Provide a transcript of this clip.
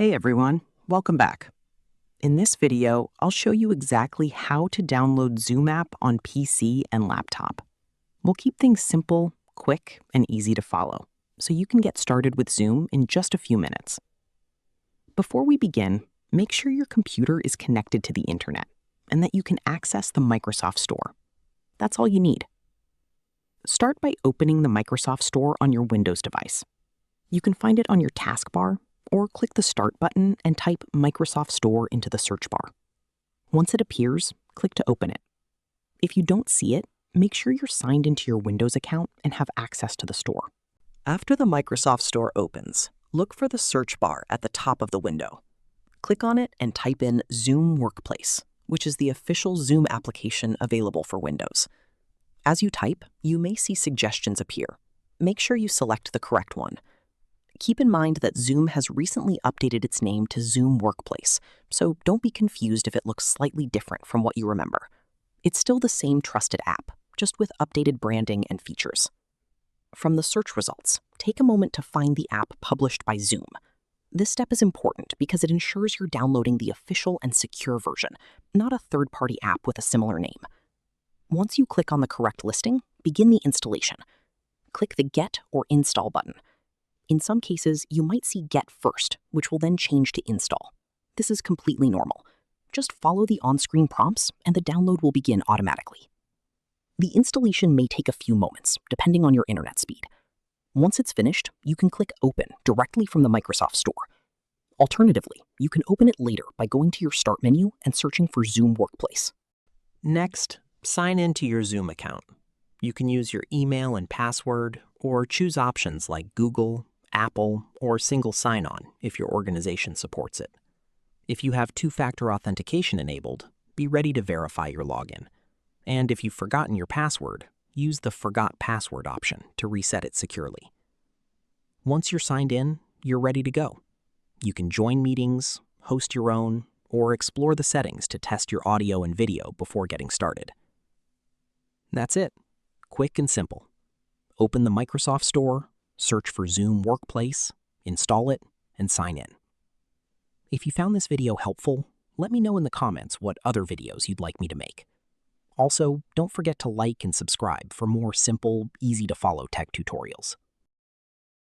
Hey everyone, welcome back. In this video, I'll show you exactly how to download Zoom app on PC and laptop. We'll keep things simple, quick, and easy to follow, so you can get started with Zoom in just a few minutes. Before we begin, make sure your computer is connected to the internet and that you can access the Microsoft Store. That's all you need. Start by opening the Microsoft Store on your Windows device. You can find it on your taskbar, or click the Start button and type Microsoft Store into the search bar. Once it appears, click to open it. If you don't see it, make sure you're signed into your Windows account and have access to the store. After the Microsoft Store opens, look for the search bar at the top of the window. Click on it and type in Zoom Workplace, which is the official Zoom application available for Windows. As you type, you may see suggestions appear. Make sure you select the correct one. Keep in mind that Zoom has recently updated its name to Zoom Workplace, so don't be confused if it looks slightly different from what you remember. It's still the same trusted app, just with updated branding and features. From the search results, take a moment to find the app published by Zoom. This step is important because it ensures you're downloading the official and secure version, not a third-party app with a similar name. Once you click on the correct listing, begin the installation. Click the Get or Install button. In some cases, you might see Get first, which will then change to Install. This is completely normal. Just follow the on-screen prompts and the download will begin automatically. The installation may take a few moments, depending on your internet speed. Once it's finished, you can click Open directly from the Microsoft Store. Alternatively, you can open it later by going to your Start menu and searching for Zoom Workplace. Next, sign in to your Zoom account. You can use your email and password, or choose options like Google, Apple, or single sign-on if your organization supports it. If you have two-factor authentication enabled, be ready to verify your login. And if you've forgotten your password, use the Forgot Password option to reset it securely. Once you're signed in, you're ready to go. You can join meetings, host your own, or explore the settings to test your audio and video before getting started. That's it. Quick and simple. Open the Microsoft Store, search for Zoom Workplace, install it, and sign in. If you found this video helpful, let me know in the comments what other videos you'd like me to make. Also, don't forget to like and subscribe for more simple, easy-to-follow tech tutorials.